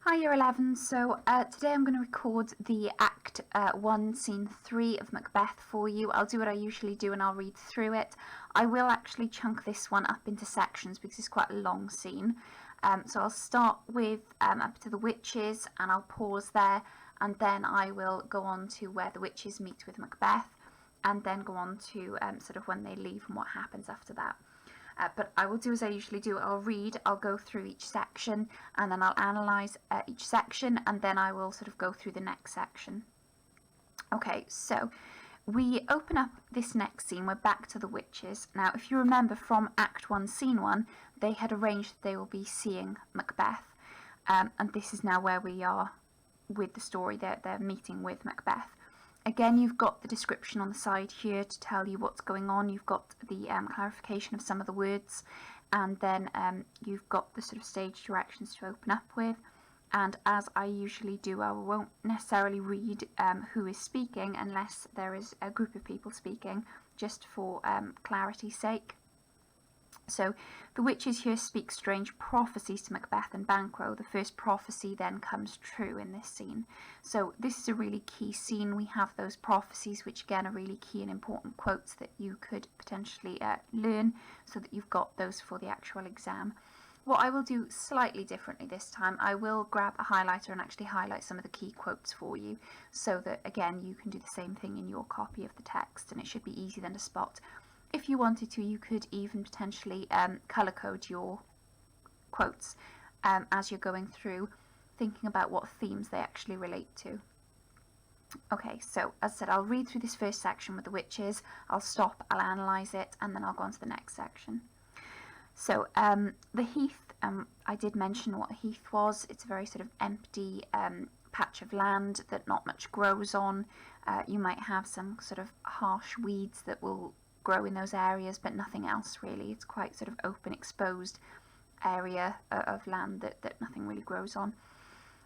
Hi Year 11, so today I'm going to record the Act 1 Scene 3 of Macbeth for you. I'll do what I usually do and I'll read through it. I will actually chunk this one up into sections because it's quite a long scene. So I'll start with up to the witches and I'll pause there, and then I will go on to where the witches meet with Macbeth, and then go on to sort of when they leave and what happens after that. But I will do as I usually do. I'll read, I'll go through each section, and then I'll analyse each section, and then I will sort of go through the next section. Okay, so we open up this next scene. We're back to the witches. Now, if you remember from Act 1, Scene 1, they had arranged that they will be seeing Macbeth, and this is now where we are with the story. They're meeting with Macbeth. Again, you've got the description on the side here to tell you what's going on. You've got the clarification of some of the words, and then you've got the sort of stage directions to open up with. And as I usually do, I won't necessarily read who is speaking unless there is a group of people speaking, just for clarity's sake. So the witches here speak strange prophecies to Macbeth and Banquo. The first prophecy then comes true in this scene. So this is a really key scene. We have those prophecies, which again are really key and important quotes that you could potentially learn, so that you've got those for the actual exam. What I will do slightly differently this time, I will grab a highlighter and actually highlight some of the key quotes for you, so that again you can do the same thing in your copy of the text, and it should be easy then to spot. If you wanted to, you could even potentially colour code your quotes as you're going through, thinking about what themes they actually relate to. Okay, so as I said, I'll read through this first section with the witches, I'll stop, I'll analyse it, and then I'll go on to the next section. So the heath, I did mention what a heath was. It's a very sort of empty patch of land that not much grows on. You might have some sort of harsh weeds that will grow in those areas, but nothing else really. It's quite sort of open, exposed area of land that nothing really grows on.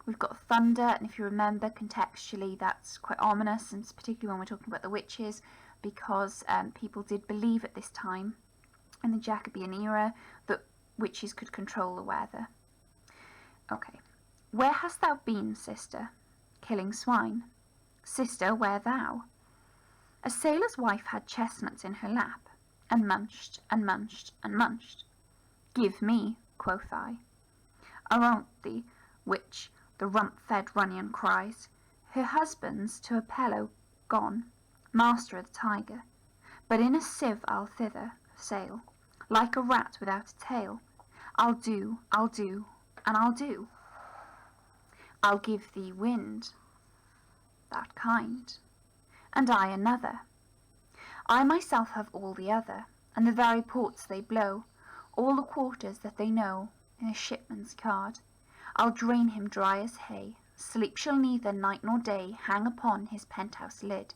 We've got thunder, and if you remember contextually, that's quite ominous, and particularly when we're talking about the witches, because people did believe at this time in the Jacobean era that witches could control the weather. Okay. Where hast thou been, sister? Killing swine. Sister, where thou? A sailor's wife had chestnuts in her lap, and munched, and munched, and munched. Give me, quoth I. Arrant thee, which, the rump-fed runnion cries, her husband's to a pillow gone, master of the tiger, but in a sieve I'll thither sail, like a rat without a tail. I'll do, and I'll do. I'll give thee wind, that kind, and I another. I myself have all the other, and the very ports they blow, all the quarters that they know, in a shipman's card. I'll drain him dry as hay, sleep shall neither night nor day hang upon his penthouse lid.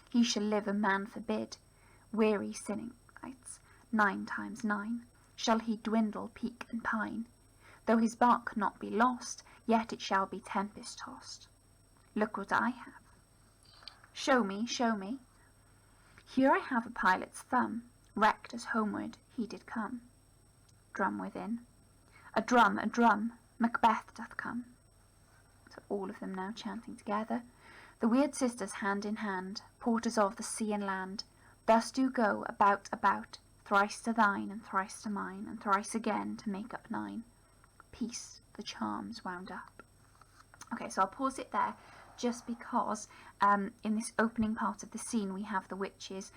He shall live a man forbid, weary sinning nights, 9 times 9, shall he dwindle, peak, and pine. Though his bark not be lost, yet it shall be tempest-tossed. Look what I have. Show me, show me. Here I have a pilot's thumb, wrecked as homeward he did come. Drum within. A drum, Macbeth doth come. So all of them now chanting together. The weird sisters hand in hand, porters of the sea and land, thus do go about, thrice to thine, and thrice to mine, and thrice again to make up 9. Peace, the charms wound up. Okay, so I'll pause it there, just because in this opening part of the scene we have the witches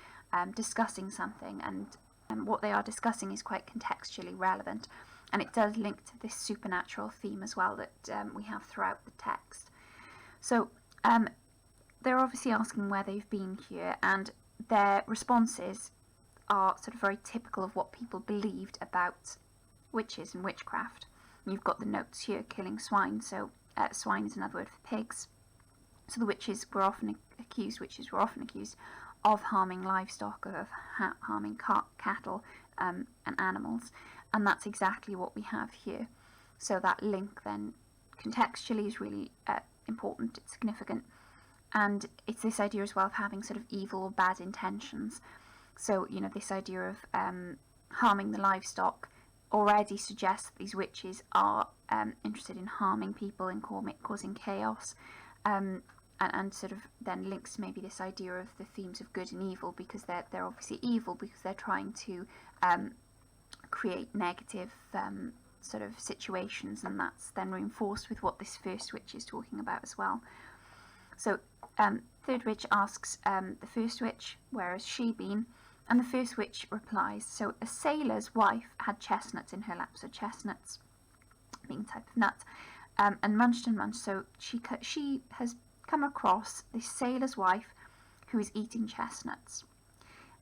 discussing something, and what they are discussing is quite contextually relevant, and it does link to this supernatural theme as well that we have throughout the text. So they're obviously asking where they've been here, and their responses are sort of very typical of what people believed about witches and witchcraft. You've got the notes here, killing swine, so swine is another word for pigs. So the witches were often accused of harming livestock, of harming cattle and animals, and that's exactly what we have here. So that link then contextually is really important, it's significant, and it's this idea as well of having sort of evil or bad intentions. So, you know, this idea of harming the livestock already suggests that these witches are interested in harming people and causing chaos, and sort of then links to maybe this idea of the themes of good and evil, because they're obviously evil because they're trying to create negative sort of situations, and that's then reinforced with what this first witch is talking about as well. So third witch asks the first witch, where has she been? And the first witch replies, so a sailor's wife had chestnuts in her lap, so chestnuts being a type of nut, and munched and munched, so she has come across this sailor's wife who is eating chestnuts,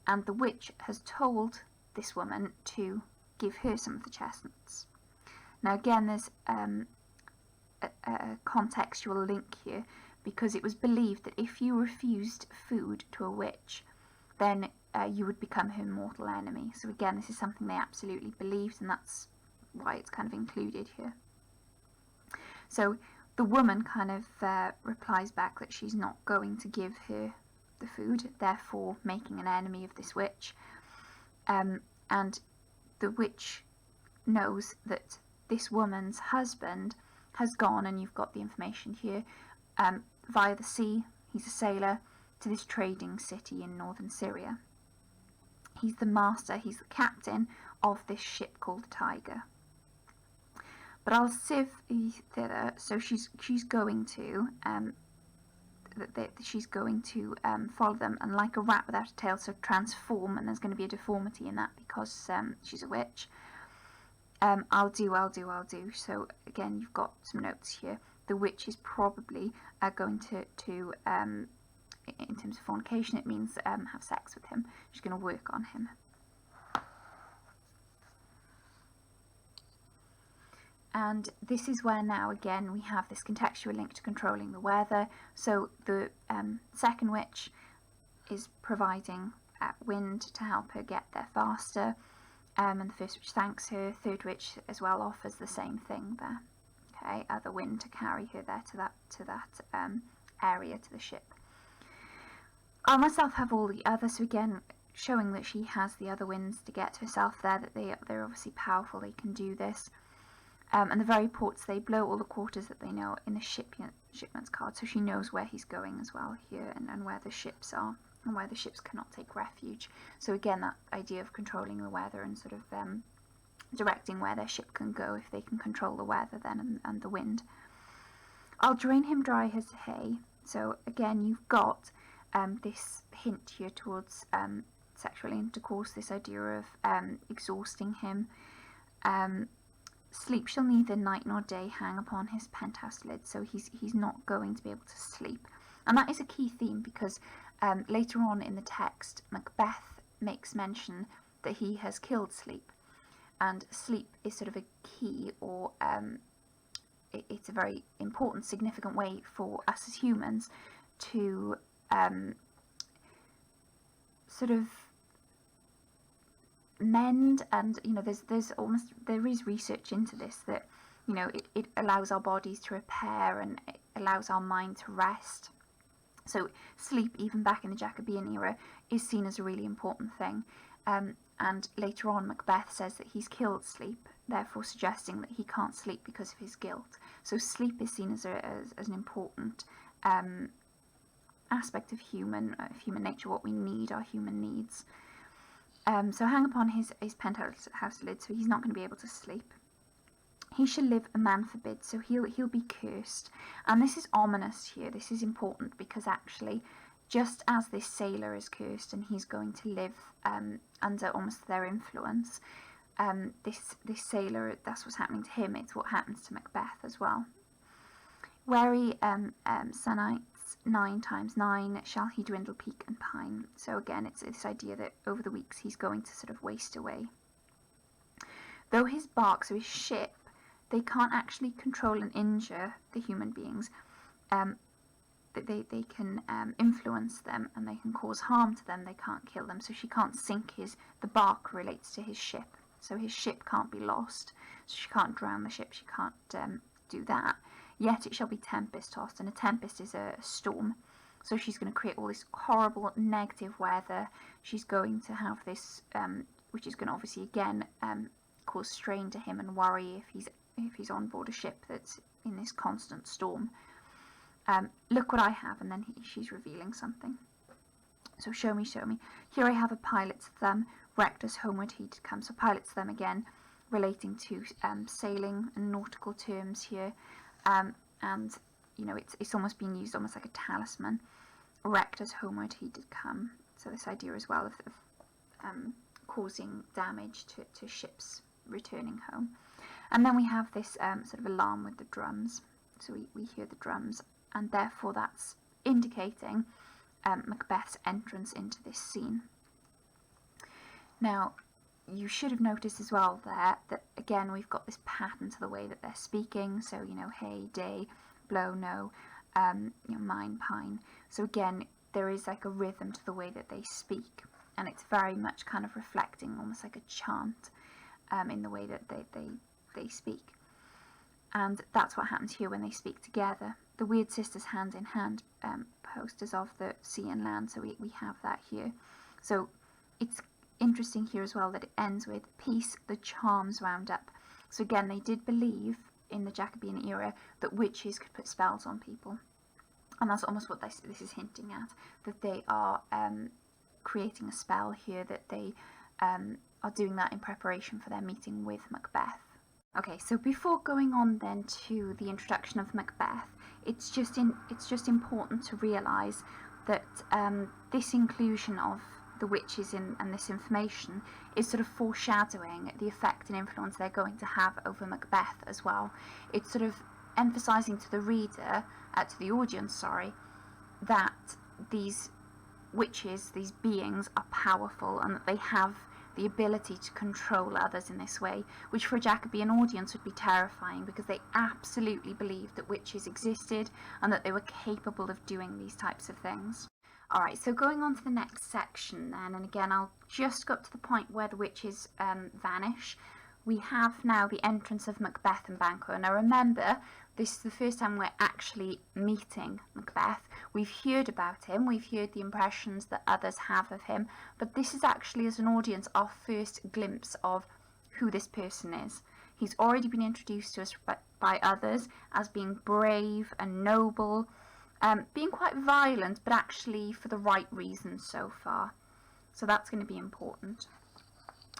and the witch has told this woman to give her some of the chestnuts. Now again, there's a contextual link here, because it was believed that if you refused food to a witch, then you would become her mortal enemy. So again, this is something they absolutely believed, and that's why it's kind of included here. So the woman kind of replies back that she's not going to give her the food, therefore making an enemy of this witch. And the witch knows that this woman's husband has gone, and you've got the information here, via the sea, he's a sailor, to this trading city in northern Syria. He's the master, he's the captain of this ship called the Tiger. But I'll sieve thither, so she's going to follow them, and like a rat without a tail, so transform, and there's going to be a deformity in that because she's a witch. I'll do. So again, you've got some notes here. The witch is probably going to in terms of fornication, it means have sex with him. She's going to work on him. And this is where now again we have this contextual link to controlling the weather. So the second witch is providing wind to help her get there faster, and the first witch thanks her. Third witch as well offers the same thing there. Okay, the wind to carry her there to that area, to the ship. I myself have all the others, so again showing that she has the other winds to get herself there, that they're obviously powerful, they can do this. And the very ports they blow, all the quarters that they know in the shipman's card, so she knows where he's going as well here, and where the ships are, and where the ships cannot take refuge. So again, that idea of controlling the weather and sort of directing where their ship can go, if they can control the weather then and the wind. I'll drain him dry as hay. So again, you've got this hint here towards sexual intercourse, this idea of exhausting him. Sleep shall neither night nor day hang upon his penthouse lid, so he's not going to be able to sleep. And that is a key theme, because later on in the text, Macbeth makes mention that he has killed Sleep, and sleep is sort of a key, or it's a very important, significant way for us as humans to sort of mend. And there is research into this, that it allows our bodies to repair, and it allows our mind to rest. So sleep, even back in the Jacobean era, is seen as a really important thing. And later on, Macbeth says that he's killed Sleep, therefore suggesting that he can't sleep because of his guilt. So sleep is seen as an important aspect of human nature, what we need, our human needs. So hang upon his penthouse lid, so he's not going to be able to sleep. He shall live, a man forbid, so he'll be cursed. And this is ominous here. This is important, because actually, just as this sailor is cursed and he's going to live under almost their influence, this sailor, that's what's happening to him. It's what happens to Macbeth as well. Weary Sunites, 9 times 9 shall he dwindle, peak and pine. So again, it's this idea that over the weeks he's going to sort of waste away. Though his bark, so his ship, they can't actually control and injure the human beings. They can influence them, and they can cause harm to them. They can't kill them. So she can't sink the bark relates to his ship. So his ship can't be lost. So she can't drown the ship. She can't do that. Yet it shall be tempest tossed, and a tempest is a storm. So she's going to create all this horrible negative weather. She's going to have this, which is going to obviously again cause strain to him and worry if he's on board a ship that's in this constant storm. Look what I have, and then she's revealing something. So show me. Here I have a pilot's thumb, wrecked as homeward he did come. So pilot's thumb again, relating to sailing and nautical terms here, and you know it's almost being used almost like a talisman. Wrecked as homeward he did come. So this idea as well of causing damage to ships returning home. And then we have this sort of alarm with the drums. So we hear the drums, and therefore that's indicating Macbeth's entrance into this scene. Now, you should have noticed as well there that again we've got this pattern to the way that they're speaking. So hey, day, blow, no, mine, pine. So again, there is like a rhythm to the way that they speak, and it's very much kind of reflecting almost like a chant in the way that they speak. And that's what happens here when they speak together. The Weird Sisters hand in hand, posters of the sea and land, so we have that here. So it's interesting here as well that it ends with peace, the charms wound up. So again, they did believe in the Jacobean era that witches could put spells on people, and that's almost what this is hinting at, that they are creating a spell here, that they are doing that in preparation for their meeting with Macbeth. Okay, so before going on then to the introduction of Macbeth, it's just important to realise that this inclusion of the witches and this information is sort of foreshadowing the effect and influence they're going to have over Macbeth as well. It's sort of emphasising to the reader, to the audience, that these witches, these beings, are powerful and that they have the ability to control others in this way, which for a Jacobean audience would be terrifying, because they absolutely believed that witches existed and that they were capable of doing these types of things. Alright, so going on to the next section then, and again I'll just go up to the point where the witches vanish. We have now the entrance of Macbeth and Banquo. Now remember, this is the first time we're actually meeting Macbeth. We've heard about him, we've heard the impressions that others have of him, but this is actually, as an audience, our first glimpse of who this person is. He's already been introduced to us by others as being brave and noble, being quite violent, but actually for the right reasons so far. So that's going to be important.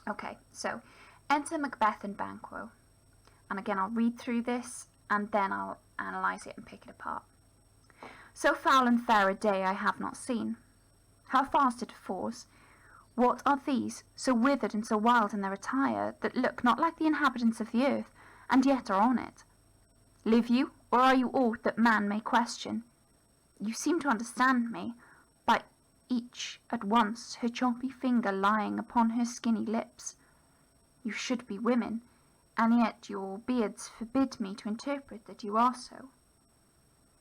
Okay, so enter Macbeth and Banquo. And again, I'll read through this and then I'll analyse it and pick it apart. So foul and fair a day I have not seen. How fast it affords. What are these, so withered and so wild in their attire, that look not like the inhabitants of the earth, and yet are on it? Live you, or are you aught that man may question? You seem to understand me, by each at once her chompy finger lying upon her skinny lips. You should be women, and yet your beards forbid me to interpret that you are so.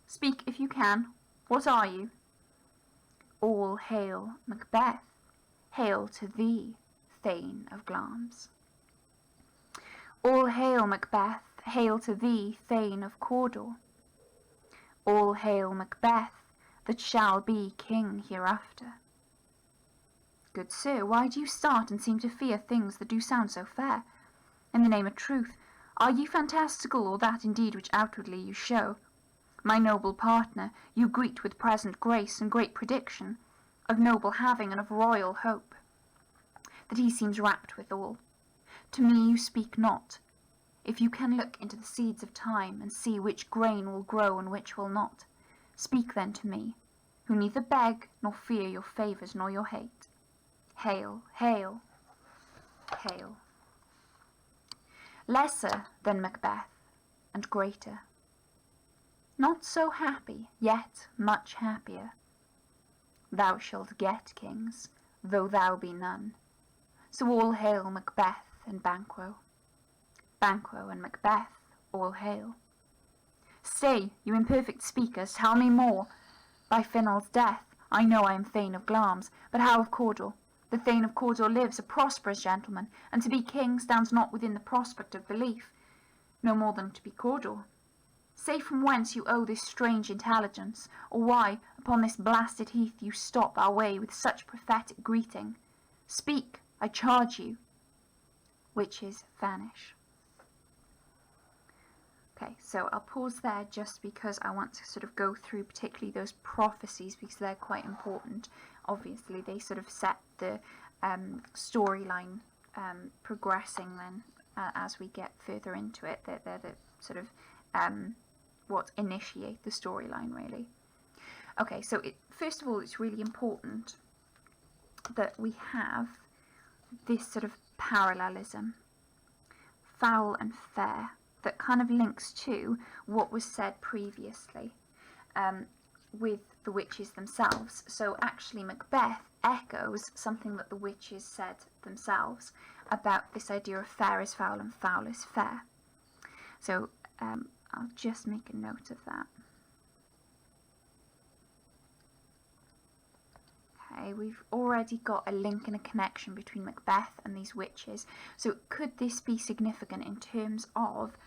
Speak if you can. What are you? All hail, Macbeth. Hail to thee, Thane of Glamis. All hail, Macbeth. Hail to thee, Thane of Cawdor. All hail, Macbeth, that shall be king hereafter. Good sir, why do you start and seem to fear things that do sound so fair? In the name of truth, are ye fantastical, or that indeed which outwardly you show? My noble partner, you greet with present grace and great prediction, of noble having and of royal hope, that he seems rapt withal. To me you speak not. If you can look into the seeds of time and see which grain will grow and which will not, speak then to me, who neither beg nor fear your favours nor your hate. Hail, hail, hail. Lesser than Macbeth, and greater. Not so happy, yet much happier. Thou shalt get kings, though thou be none. So all hail Macbeth and Banquo. Banquo and Macbeth, all hail. Stay, you imperfect speakers, tell me more. By Finnell's death, I know I am Thane of Glamis, but how of Cawdor? The Thane of Cawdor lives, a prosperous gentleman, and to be king stands not within the prospect of belief, no more than to be Cawdor. Say from whence you owe this strange intelligence, or why, upon this blasted heath, you stop our way with such prophetic greeting. Speak, I charge you. witches vanish. Okay, so I'll pause there just because I want to sort of go through particularly those prophecies, because they're quite important. Obviously, they sort of set the storyline progressing then as we get further into it. They're the sort of what initiate the storyline, really. Okay, so first of all, it's really important that we have this sort of parallelism, foul and fair, that kind of links to what was said previously with the witches themselves. So actually Macbeth echoes something that the witches said themselves about this idea of fair is foul and foul is fair. So I'll just make a note of that. Okay, we've already got a link and a connection between Macbeth and these witches. So could this be significant in terms of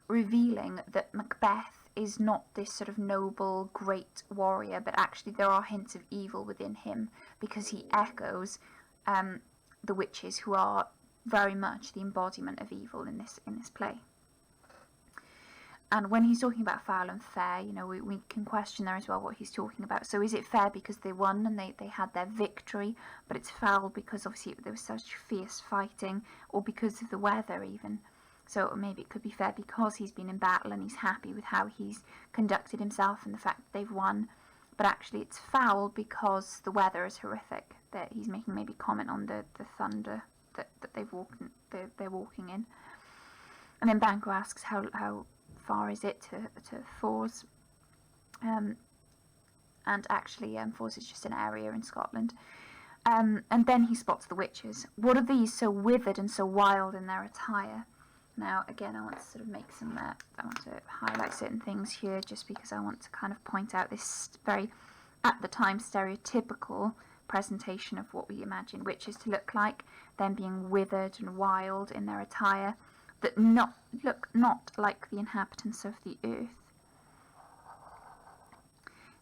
revealing that Macbeth is not this sort of noble, great warrior, but actually there are hints of evil within him, because he echoes the witches, who are very much the embodiment of evil in this play. And when he's talking about foul and fair, you know, we can question there as well what he's talking about. So is it fair because they won and they had their victory, but it's foul because obviously there was such fierce fighting, or because of the weather even? So maybe it could be fair because he's been in battle and he's happy with how he's conducted himself and the fact that they've won. But actually it's foul because the weather is horrific, that he's making maybe comment on the thunder that they're walking in. And then Banquo asks how far is it to Forres, and actually Forres is just an area in Scotland. And then he spots the witches. What are these so withered and so wild in their attire? Now again, I want to sort of make some I want to highlight certain things here, just because I want to kind of point out this very, at the time, stereotypical presentation of what we imagine witches to look like, them being withered and wild in their attire, that look not like the inhabitants of the earth,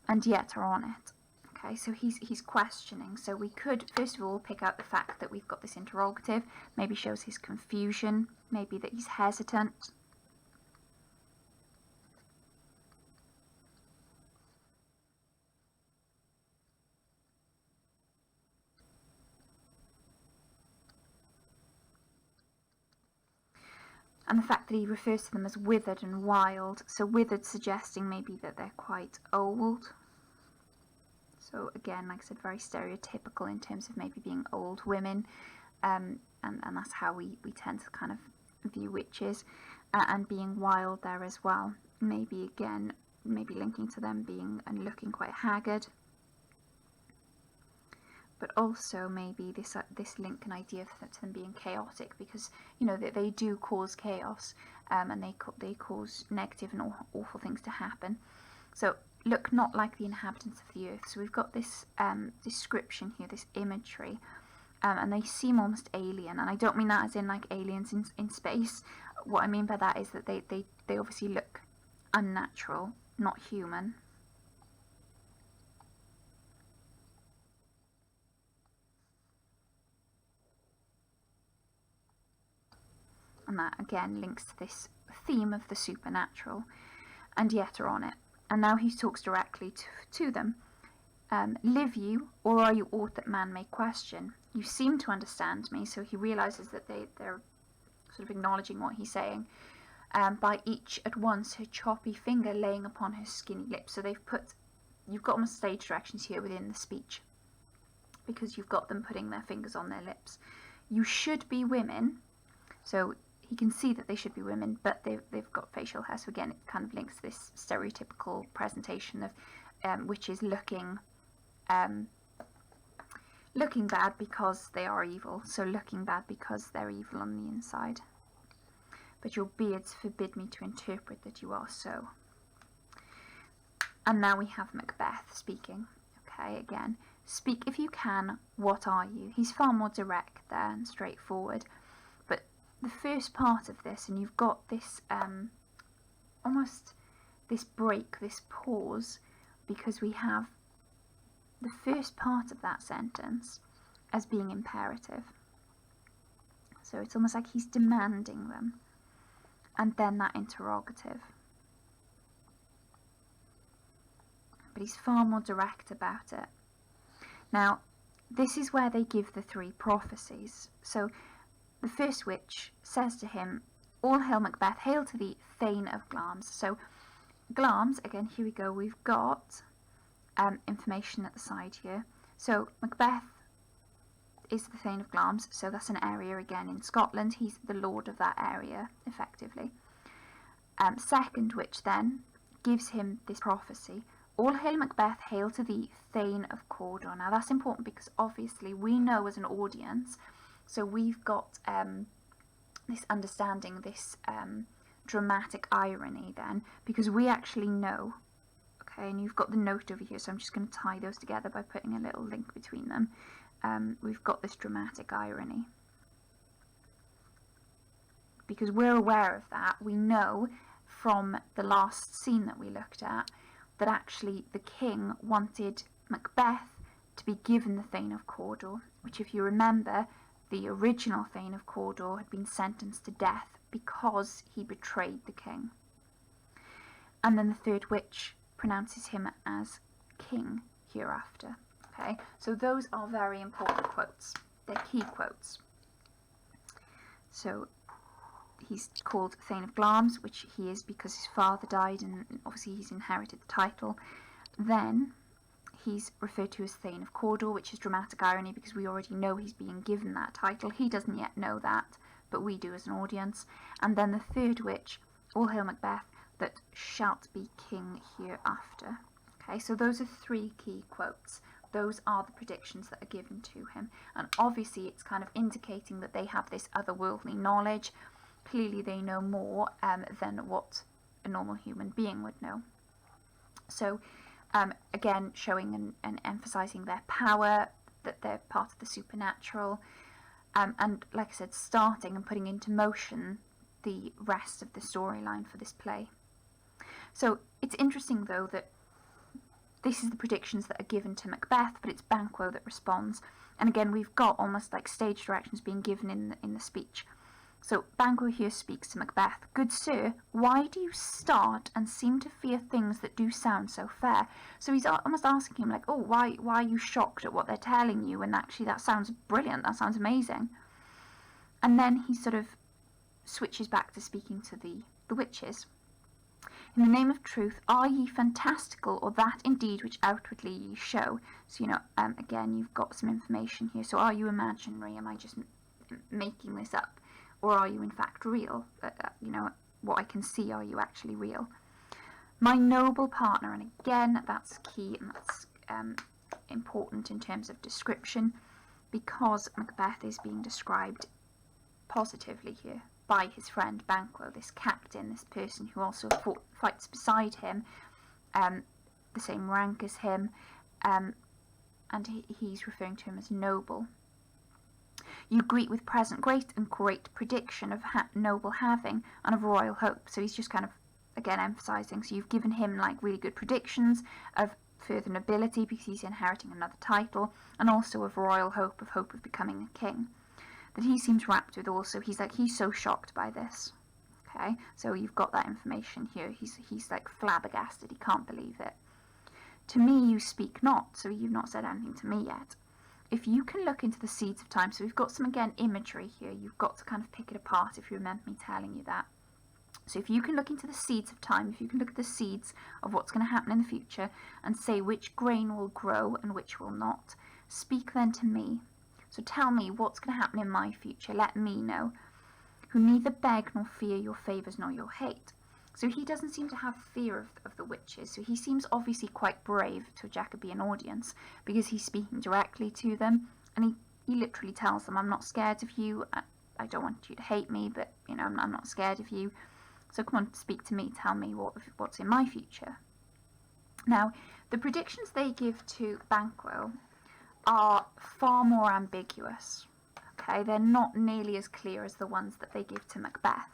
and yet are on it. Okay, so he's questioning. So we could first of all pick out the fact that we've got this interrogative, maybe shows his confusion, maybe that he's hesitant. And the fact that he refers to them as withered and wild, so withered suggesting maybe that they're quite old. So again, like I said, very stereotypical in terms of maybe being old women, and that's how we tend to kind of view witches, and being wild there as well. Maybe again, maybe linking to them being and looking quite haggard. But also maybe this link and idea to them being chaotic, because you know that they do cause chaos, and they cause negative and awful things to happen. So look not like the inhabitants of the earth. So we've got this description here, this imagery, and they seem almost alien. And I don't mean that as in like aliens in space. What I mean by that is that they obviously look unnatural, not human. And that again links to this theme of the supernatural, and yet are on it. And now he talks directly to them. Live you, or are you aught that man may question? You seem to understand me. So he realizes that they're sort of acknowledging what he's saying. By each at once her choppy finger laying upon her skinny lips. So you've got almost stage directions here within the speech, because you've got them putting their fingers on their lips. You should be women. So he can see that they should be women, but they've got facial hair. So again, it kind of links to this stereotypical presentation of witches looking bad because they are evil. So looking bad because they're evil on the inside. But your beards forbid me to interpret that you are so. And now we have Macbeth speaking. Okay, again, speak if you can. What are you? He's far more direct there and straightforward. The first part of this, and you've got this almost this break, this pause, because we have the first part of that sentence as being imperative. So So it's almost like he's demanding them. And then that interrogative. But he's far more direct about it. Now, this is where they give the 3 prophecies. So the first which says to him, "All hail Macbeth, hail to thee, Thane of Glamis." So Glamis, again, here we go, we've got information at the side here. So Macbeth is the Thane of Glamis, so that's an area again in Scotland. He's the lord of that area, effectively. Second, which then gives him this prophecy, "All hail Macbeth, hail to thee, Thane of Cawdor." Now that's important because obviously we know as an audience, so we've got this understanding, this dramatic irony then, because we actually know, okay, and you've got the note over here, so I'm just going to tie those together by putting a little link between them. We've got this dramatic irony. Because we're aware of that, we know from the last scene that we looked at that actually the king wanted Macbeth to be given the Thane of Cawdor, which, if you remember, the original Thane of Cawdor had been sentenced to death because he betrayed the king. And then the third witch pronounces him as king hereafter. Okay, so those are very important quotes. They're key quotes. So he's called Thane of Glamis, which he is because his father died and obviously he's inherited the title. Then he's referred to as Thane of Cawdor, which is dramatic irony because we already know he's being given that title. He doesn't yet know that, but we do as an audience. And then the third witch, "All hail Macbeth, that shalt be king hereafter." Okay, so those are 3 key quotes. Those are the predictions that are given to him. And obviously it's kind of indicating that they have this otherworldly knowledge. Clearly they know more than what a normal human being would know. So again, showing and emphasizing their power, that they're part of the supernatural, and like I said, starting and putting into motion the rest of the storyline for this play. So it's interesting though that this is the predictions that are given to Macbeth, but it's Banquo that responds. And again, we've got almost like stage directions being given in the speech. So Banquo here speaks to Macbeth. "Good sir, why do you start and seem to fear things that do sound so fair?" So he's almost asking him like, "Oh, why are you shocked at what they're telling you? And actually that sounds brilliant, that sounds amazing." And then he sort of switches back to speaking to the witches. "In the name of truth, are ye fantastical, or that indeed which outwardly ye show?" So, again, you've got some information here. So are you imaginary? Am I just making this up? Or are you in fact real? What I can see, are you actually real? "My noble partner," and again, that's key and that's important in terms of description, because Macbeth is being described positively here by his friend Banquo, this captain, this person who also fights beside him, the same rank as him, and he's referring to him as noble. "You greet with present great and great prediction of noble having and of royal hope." So he's just kind of, again, emphasizing, so you've given him like really good predictions of further nobility because he's inheriting another title, and also of royal hope of becoming a king. That he seems rapt with also. He's so shocked by this. Okay, so you've got that information here. He's like flabbergasted. He can't believe it. "To me you speak not," so you've not said anything to me yet. "If you can look into the seeds of time," so we've got some, again, imagery here. You've got to kind of pick it apart if you remember me telling you that. So if you can look into the seeds of time, if you can look at the seeds of what's going to happen in the future and say which grain will grow and which will not, speak then to me. So tell me what's going to happen in my future. Let me know, who neither beg nor fear your favours nor your hate. So he doesn't seem to have fear of the witches. So he seems obviously quite brave to a Jacobean audience because he's speaking directly to them. And he literally tells them, "I'm not scared of you. I don't want you to hate me, but I'm not scared of you. So come on, speak to me. Tell me what's in my future." Now, the predictions they give to Banquo are far more ambiguous. Okay, they're not nearly as clear as the ones that they give to Macbeth.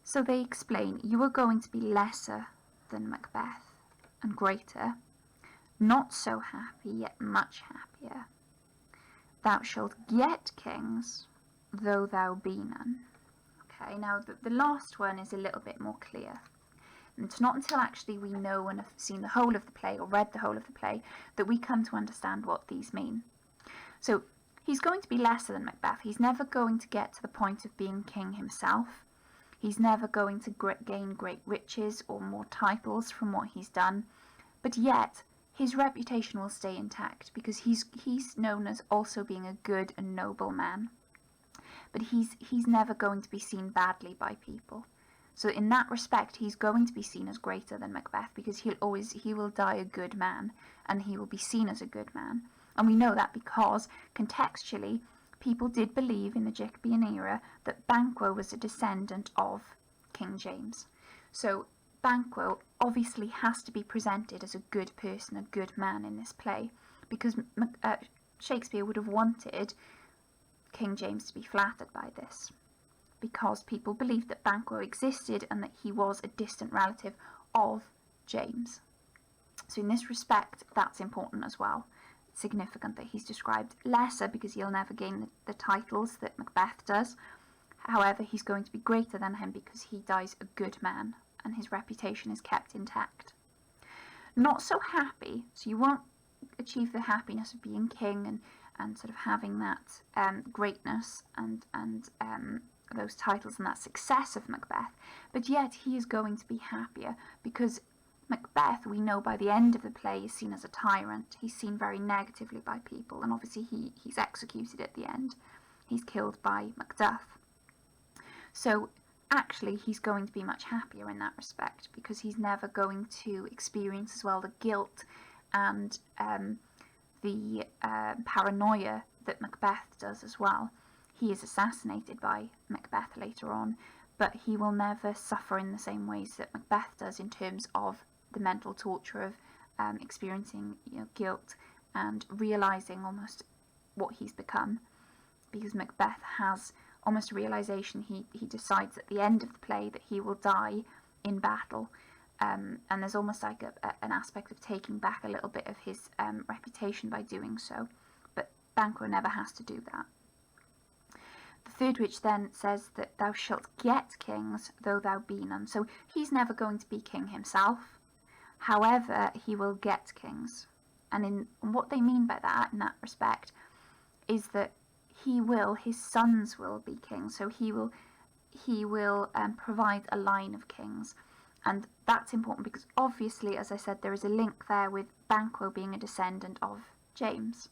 So they explain, "You are going to be lesser than Macbeth and greater, not so happy yet much happier. Thou shalt get kings, though thou be none. Okay, now the last one is a little bit more clear. And it's not until actually we know and have seen the whole of the play or read the whole of the play that we come to understand what these mean. So he's going to be lesser than Macbeth. He's never going to get to the point of being king himself. He's never going to gain great riches or more titles from what he's done. But yet, his reputation will stay intact because he's known as also being a good and noble man. But he's never going to be seen badly by people. So in that respect, he's going to be seen as greater than Macbeth because he will die a good man and he will be seen as a good man. And we know that because contextually, people did believe in the Jacobean era that Banquo was a descendant of King James. So Banquo obviously has to be presented as a good person, a good man in this play, because Shakespeare would have wanted King James to be flattered by this, because people believed that Banquo existed and that he was a distant relative of James. So in this respect, that's important as well. It's significant that he's described lesser because he'll never gain the titles that Macbeth does. However, he's going to be greater than him because he dies a good man and his reputation is kept intact. Not so happy, so you won't achieve the happiness of being king and sort of having that greatness and those titles and that success of Macbeth, but yet he is going to be happier because Macbeth, we know by the end of the play, is seen as a tyrant. He's seen very negatively by people, and obviously he's executed at the end. He's killed by Macduff. So actually he's going to be much happier in that respect because he's never going to experience as well the guilt and the paranoia that Macbeth does as well. He is assassinated by Macbeth later on, but he will never suffer in the same ways that Macbeth does in terms of the mental torture of experiencing guilt and realising almost what he's become. Because Macbeth has almost a realisation, he decides at the end of the play that he will die in battle, and there's almost like an aspect of taking back a little bit of his reputation by doing so, but Banquo never has to do that. The third witch then says that thou shalt get kings, though thou be none. So he's never going to be king himself. However, he will get kings. And what they mean by that, in that respect, is that his sons will be kings. So he will provide a line of kings. And that's important because obviously, as I said, there is a link there with Banquo being a descendant of James,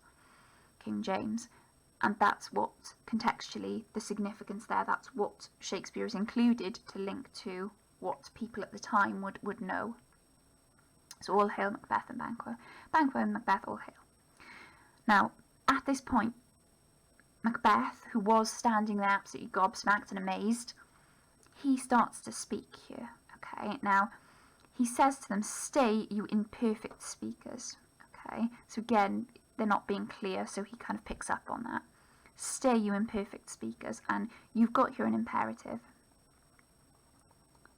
King James. And that's what, contextually, the significance there, that's what Shakespeare has included to link to what people at the time would know. So all hail Macbeth and Banquo. Banquo and Macbeth, all hail. Now, at this point, Macbeth, who was standing there absolutely gobsmacked and amazed, he starts to speak here. Okay, now, he says to them, "Stay, you imperfect speakers." Okay, so again, they're not being clear, so he kind of picks up on that. "Stay, you imperfect speakers," and you've got here an imperative.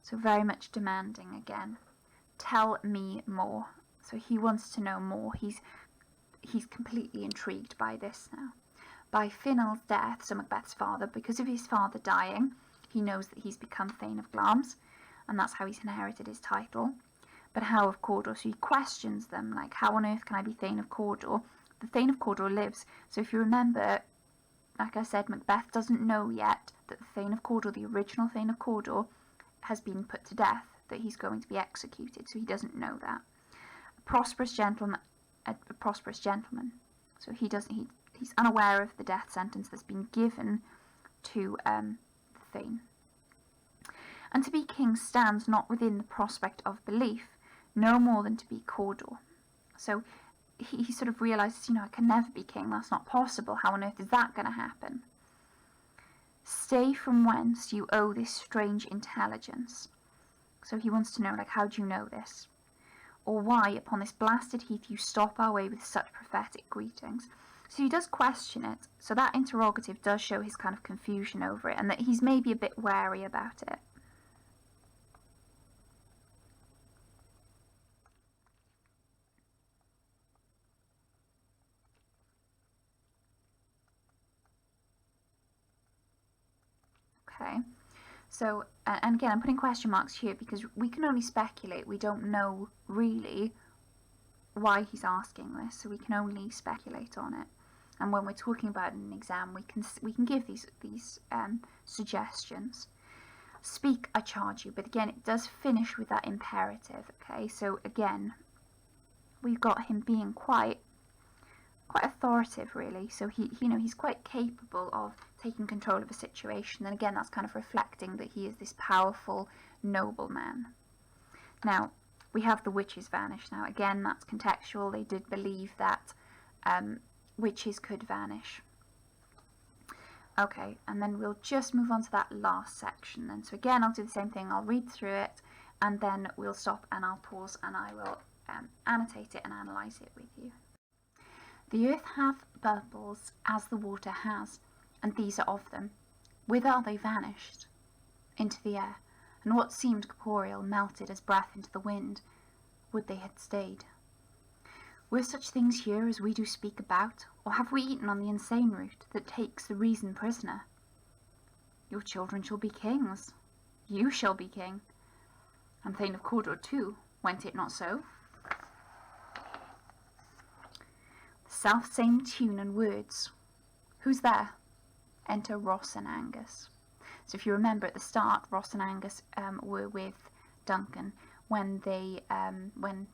So very much demanding again. Tell me more. So he wants to know more. He's completely intrigued by this now. By Finnell's death, so Macbeth's father, because of his father dying, he knows that he's become Thane of Glamis, and that's how he's inherited his title. But how of Cawdor? So he questions them, like, how on earth can I be Thane of Cawdor? The Thane of Cawdor lives. So if you remember, like I said, Macbeth doesn't know yet that the Thane of Cawdor, the original Thane of Cawdor, has been put to death, that he's going to be executed. So he doesn't know that. A prosperous gentleman. So he's unaware of the death sentence that's been given to the Thane. And to be king stands not within the prospect of belief, no more than to be Cawdor. So he sort of realises, I can never be king, that's not possible, how on earth is that going to happen? Stay from whence you owe this strange intelligence. So he wants to know, like, how do you know this? Or why, upon this blasted heath, you stop our way with such prophetic greetings. So he does question it, so that interrogative does show his kind of confusion over it, and that he's maybe a bit wary about it. Okay, so, and again, I'm putting question marks here because we can only speculate. We don't know really why he's asking this, so we can only speculate on it. And when we're talking about an exam, we can give these suggestions. Speak, I charge you. But again, it does finish with that imperative. Okay, so again, we've got him being quite authoritative, really. So he's quite capable of taking control of a situation. And again, that's kind of reflecting that he is this powerful nobleman. Now, we have the witches vanish. Now, again, that's contextual. They did believe that witches could vanish. Okay, and then we'll just move on to that last section then. So again, I'll do the same thing. I'll read through it, and then we'll stop and I'll pause and I will annotate it and analyse it with you. The earth hath bubbles as the water has, and these are of them. Whither are they vanished? Into the air, and what seemed corporeal melted as breath into the wind. Would they had stayed. Were such things here as we do speak about, or have we eaten on the insane root that takes the reason prisoner? Your children shall be kings. You shall be king. And Thane of Cawdor too, went it not so? Self same tune and words. Who's there? Enter Ross and Angus. So if you remember at the start, Ross and Angus were with Duncan when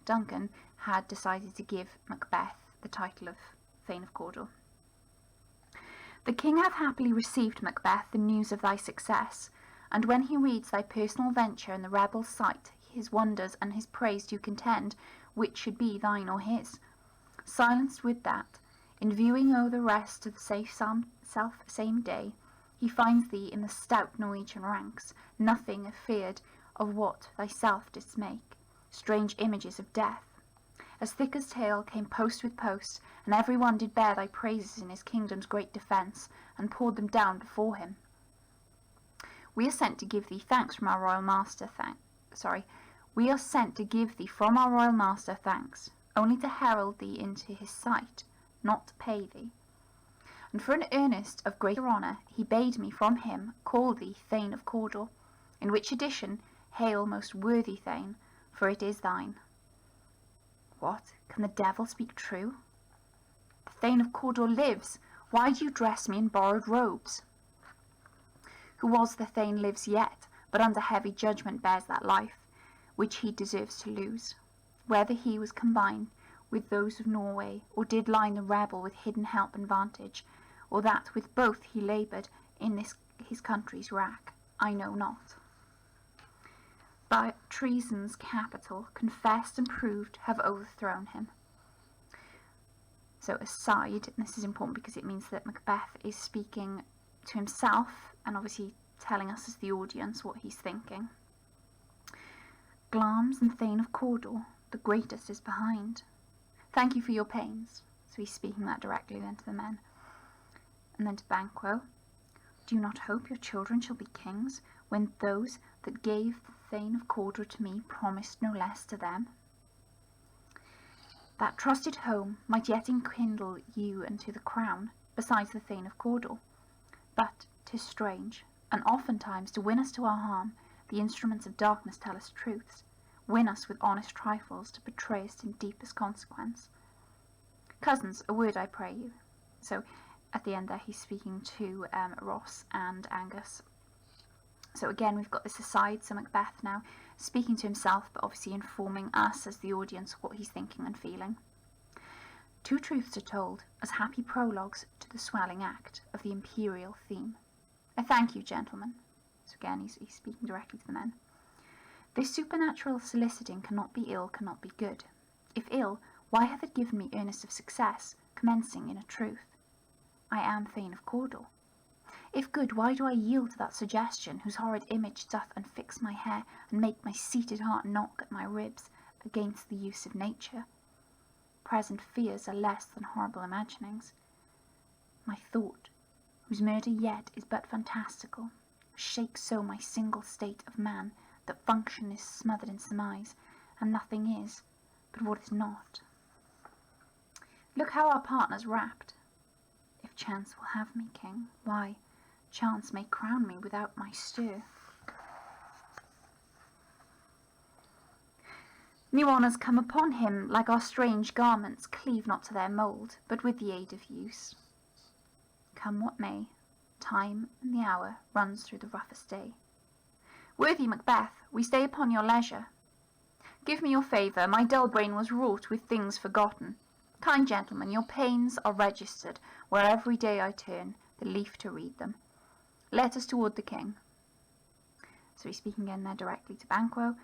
Duncan had decided to give Macbeth the title of Thane of Cawdor. The king hath happily received, Macbeth, the news of thy success, and when he reads thy personal venture in the rebel's sight, his wonders and his praise do contend which should be thine or his. Silenced with that, in viewing o'er the rest of the self same day, he finds thee in the stout Norwegian ranks, nothing afeard of what thyself didst make, strange images of death. As thick as tale came post with post, and every one did bear thy praises in his kingdom's great defence, and poured them down before him. We are sent to give thee thanks from our royal master We are sent to give thee from our royal master thanks, only to herald thee into his sight, not to pay thee. And for an earnest of greater honour, he bade me from him call thee Thane of Cawdor, in which addition, hail, most worthy Thane, for it is thine. What? Can the devil speak true? The Thane of Cawdor lives. Why do you dress me in borrowed robes? Who was the Thane lives yet, but under heavy judgment bears that life, which he deserves to lose. Whether he was combined with those of Norway, or did line the rebel with hidden help and vantage, or that with both he laboured in this his country's wrack, I know not. By treason's capital, confessed and proved, have overthrown him. So aside, and this is important because it means that Macbeth is speaking to himself and obviously telling us as the audience what he's thinking. Glamis and Thane of Cawdor, the greatest is behind. Thank you for your pains. So he's speaking that directly then to the men. And then to Banquo. Do you not hope your children shall be kings, when those that gave the Thane of Cawdor to me promised no less to them? That trusted home might yet enkindle you unto the crown, besides the Thane of Cawdor. But 'tis strange, and oftentimes to win us to our harm, the instruments of darkness tell us truths, win us with honest trifles to betray us in deepest consequence. Cousins, a word I pray you. So at the end there he's speaking to Ross and Angus. So again we've got this aside, so Macbeth now speaking to himself but obviously informing us as the audience what he's thinking and feeling. Two truths are told as happy prologues to the swelling act of the imperial theme. I thank you, gentlemen. So again he's speaking directly to the men. This supernatural soliciting cannot be ill, cannot be good. If ill, why hath it given me earnest of success, commencing in a truth? I am Thane of Cawdor. If good, why do I yield to that suggestion, whose horrid image doth unfix my hair, and make my seated heart knock at my ribs against the use of nature? Present fears are less than horrible imaginings. My thought, whose murder yet is but fantastical, shakes so my single state of man, that function is smothered in surmise, and nothing is but what is not. Look how our partner's rapt. If chance will have me king, why, chance may crown me without my stir. New honours come upon him, like our strange garments, cleave not to their mould, but with the aid of use. Come what may, time and the hour runs through the roughest day. Worthy Macbeth, we stay upon your leisure. Give me your favour, my dull brain was wrought with things forgotten. Kind gentlemen, your pains are registered, where every day I turn the leaf to read them. Let us toward the king. So he's speaking again there directly to Banquo.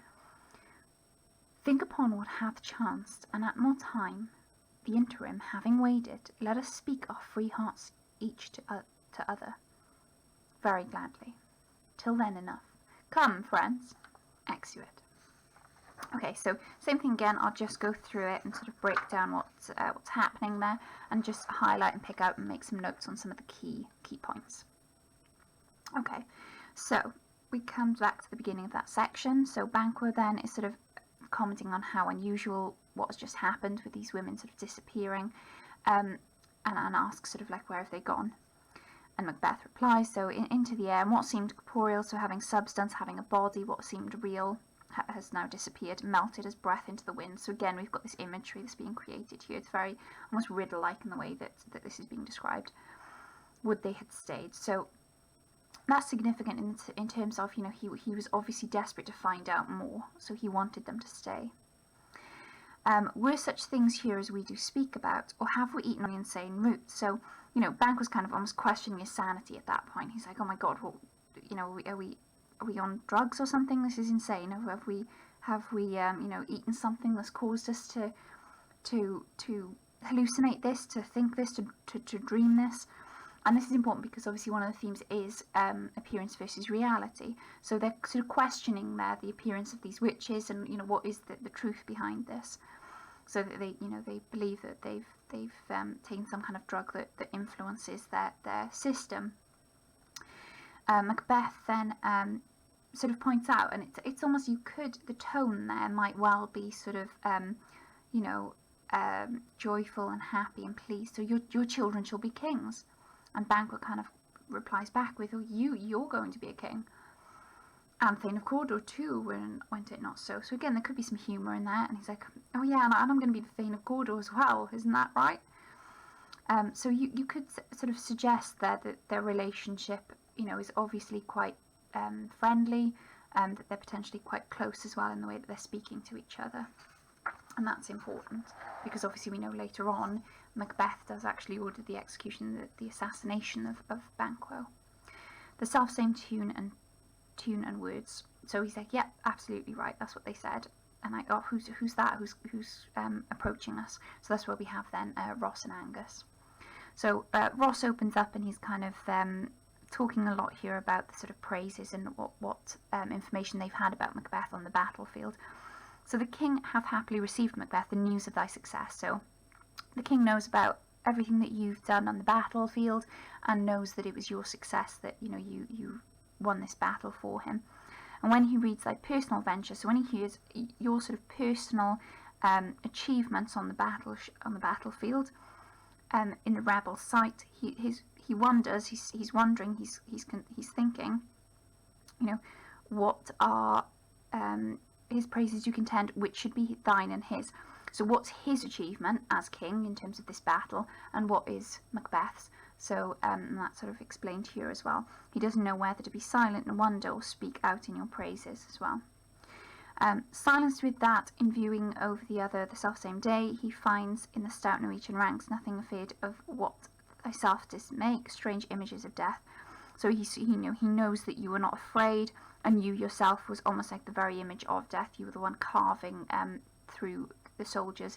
Think upon what hath chanced, and at more time, the interim having weighed it, let us speak our free hearts each to other. Very gladly. Till then enough. Come, friends, exuit. Okay, so same thing again. I'll just go through it and sort of break down what's happening there, and just highlight and pick out and make some notes on some of the key points. Okay, so we come back to the beginning of that section. So Banquo then is sort of commenting on how unusual what has just happened with these women sort of disappearing, and asks sort of like, where have they gone? And Macbeth replies, so into the air, and what seemed corporeal, so having substance, having a body, what seemed real has now disappeared, melted as breath into the wind. So again, we've got this imagery that's being created here. It's very almost riddle-like in the way that this is being described. Would they had stayed? So that's significant in terms of, he was obviously desperate to find out more, so he wanted them to stay. Were such things here as we do speak about, or have we eaten on the insane root? So, Bank was kind of almost questioning his sanity at that point. He's like, oh my god, well, are we on drugs or something? This is insane. Have we eaten something that's caused us to hallucinate this, to think this, to dream this? And this is important because obviously one of the themes is appearance versus reality. So they're sort of questioning there the appearance of these witches, and what is the truth behind this. So that they believe that they've taken some kind of drug that influences their system. Macbeth then sort of points out, and it's almost, the tone there might well be sort of joyful and happy and pleased. So your children shall be kings. And Banquo kind of replies back with, oh, you're going to be a king. And Thane of Cawdor too, went it not so. So again, there could be some humour in that. And he's like, oh yeah, and I'm going to be the Thane of Cawdor as well, isn't that right? So you could sort of suggest there that their relationship, is obviously quite friendly, that they're potentially quite close as well in the way that they're speaking to each other. And that's important, because obviously we know later on Macbeth does actually order the execution, the assassination of Banquo. The self-same tune and words. So he's like, yep, absolutely right, that's what they said. And like, oh, who's that? Who's approaching us? So that's where we have then Ross and Angus. So Ross opens up, and he's kind of talking a lot here about the sort of praises and what information they've had about Macbeth on the battlefield. So the king hath happily received, Macbeth, the news of thy success. So the king knows about everything that you've done on the battlefield, and knows that it was your success that you won this battle for him. And when he reads thy personal venture, so when he hears your sort of personal achievements on the battlefield, in the rebel sight, he wonders, he's wondering, he's thinking, what are his praises you contend, which should be thine and his. So what's his achievement as king in terms of this battle, and what is Macbeth's? So that's sort of explained here as well. He doesn't know whether to be silent in wonder or speak out in your praises as well. Silenced with that, in viewing over the self-same day, he finds in the stout Norwegian ranks nothing afeard of what thyself didst make, strange images of death. So he knows that you were not afraid, and you yourself was almost like the very image of death. You were the one carving through the soldiers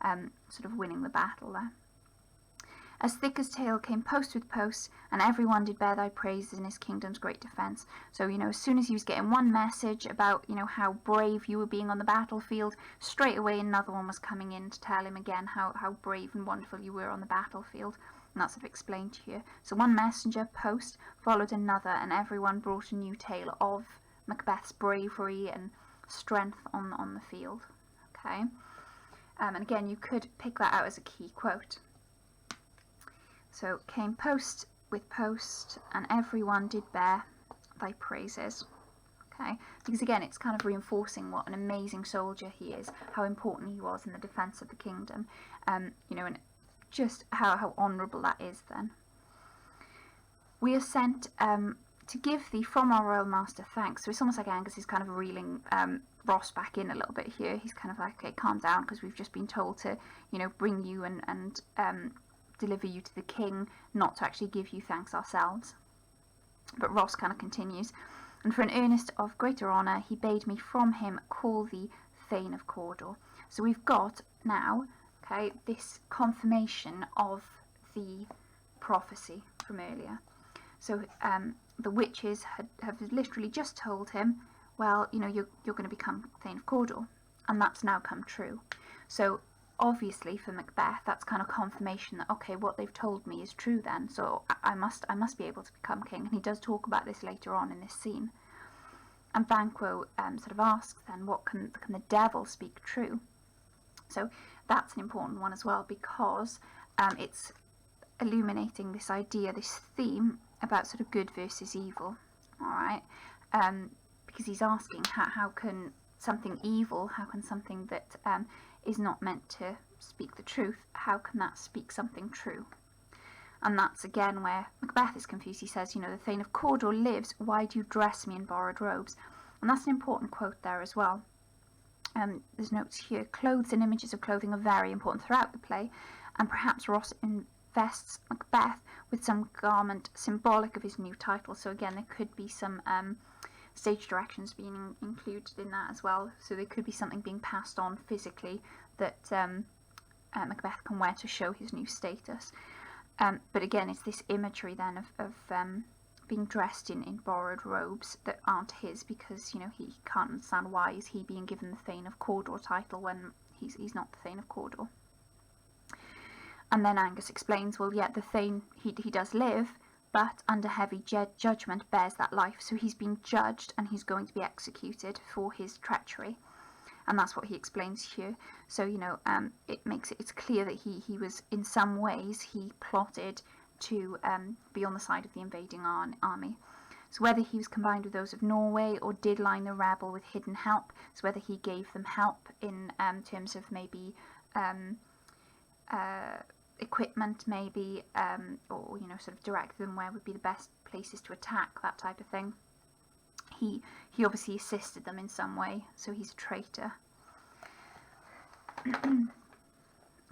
and sort of winning the battle there. As thick as tale came post with post, and every one did bear thy praises in his kingdom's great defence. So, as soon as he was getting one message about, how brave you were being on the battlefield, straight away another one was coming in to tell him again how brave and wonderful you were on the battlefield. And that's sort of explained here. So one messenger post followed another, and everyone brought a new tale of Macbeth's bravery and strength on the field. Okay, and again, you could pick that out as a key quote. So came post with post, and everyone did bear thy praises. Okay, because again, it's kind of reinforcing what an amazing soldier he is, how important he was in the defence of the kingdom, you know, and just how honourable that is then. We are sent to give thee from our royal master thanks. So it's almost like Angus is kind of reeling Ross back in a little bit here. He's kind of like, okay, calm down, because we've just been told to, you know, bring you and deliver you to the king, not to actually give you thanks ourselves. But Ross kind of continues, and for an earnest of greater honour, he bade me from him call thee Thane of Cawdor. So we've got now, okay, this confirmation of the prophecy from earlier. So the witches have literally just told him, well, you know, you're going to become Thane of Cawdor, and that's now come true. So obviously for Macbeth, that's kind of confirmation that, okay, what they've told me is true then, so I must be able to become king. And he does talk about this later on in this scene. And Banquo sort of asks then, what can the devil speak true? So that's an important one as well, because it's illuminating this idea, this theme about sort of good versus evil. All right, because he's asking how can something evil, how can something that is not meant to speak the truth, how can that speak something true? And that's again where Macbeth is confused. He says, you know, the Thane of Cawdor lives, why do you dress me in borrowed robes? And that's an important quote there as well. There's notes here, clothes and images of clothing are very important throughout the play, and perhaps Ross invests Macbeth with some garment symbolic of his new title. So again, there could be some stage directions being included in that as well. So there could be something being passed on physically that Macbeth can wear to show his new status. But again, it's this imagery then of being dressed in borrowed robes that aren't his, because, you know, he can't understand why is he being given the Thane of Cawdor title when he's not the Thane of Cawdor. And then Angus explains, well, yeah, the Thane, he does live, but under heavy judgment bears that life. So he's being judged and he's going to be executed for his treachery. And that's what he explains here. So, you know, it's clear that he was, in some ways, he plotted to be on the side of the invading army. So whether he was combined with those of Norway or did line the rebel with hidden help, so whether he gave them help in terms of maybe equipment, maybe, or, you know, sort of direct them where would be the best places to attack, that type of thing. He obviously assisted them in some way, so he's a traitor.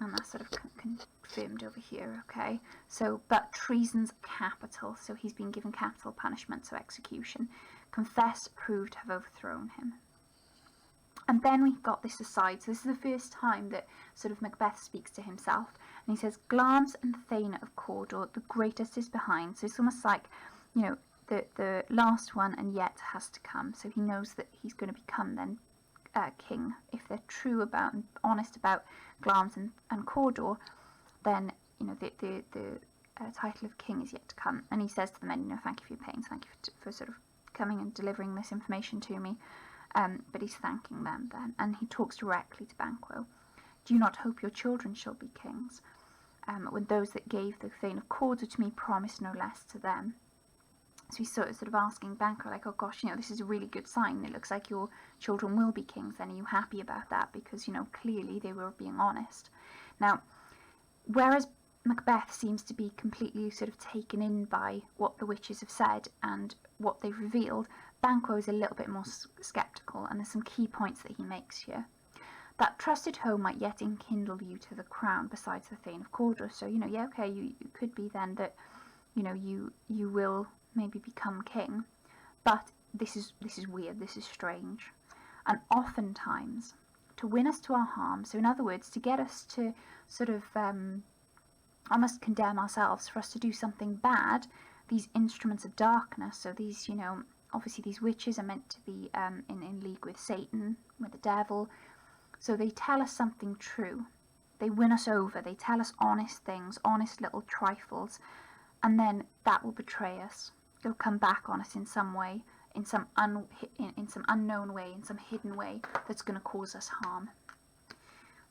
And that's sort of confirmed over here, okay? So, but treason's capital, so he's been given capital punishment, so execution. Confess proved to have overthrown him. And then we've got this aside, so this is the first time that sort of Macbeth speaks to himself, and he says, Glance and Thane of Cawdor, the greatest is behind. So it's almost like, you know, the last one and yet has to come. So he knows that he's going to become then king. If they're true about and honest about Glance and Cawdor, then, you know, the title of king is yet to come. And he says to the men, you know, thank you for your pains, thank you for sort of coming and delivering this information to me. But he's thanking them then, and he talks directly to Banquo. Do you not hope your children shall be kings? When those that gave the Thane of Cawdor to me promised no less to them. So he's sort of asking Banquo, like, oh gosh, you know, this is a really good sign. It looks like your children will be kings. Then are you happy about that? Because, you know, clearly they were being honest. Now, whereas Macbeth seems to be completely sort of taken in by what the witches have said and what they've revealed, Banquo is a little bit more sceptical, and there's some key points that he makes here. That trusted home might yet enkindle you to the crown besides the Thane of Cawdor. So, you know, yeah, okay, you could be then that, you know, you will maybe become king, but this is weird, this is strange. And oftentimes, to win us to our harm, so in other words, to get us to sort of almost condemn ourselves, for us to do something bad, these instruments of darkness, so these, you know, obviously these witches are meant to be in league with Satan, with the devil, so they tell us something true. They win us over, they tell us honest things, honest little trifles, and then that will betray us. It'll come back on us in some way, in some unknown way, in some hidden way that's going to cause us harm.